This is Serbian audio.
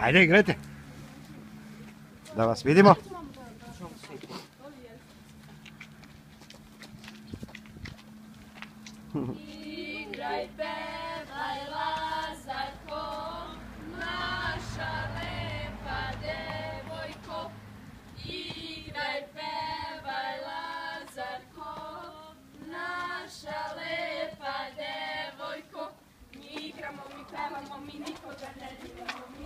Ajde, igrajte. Da vas vidimo. Igraj, pevaj, Lazarko, naša lepa devojko. Igraj, pevaj, Lazarko, naša lepa devojko. Mi igramo, mi pevamo, mi nikoga ne diramo.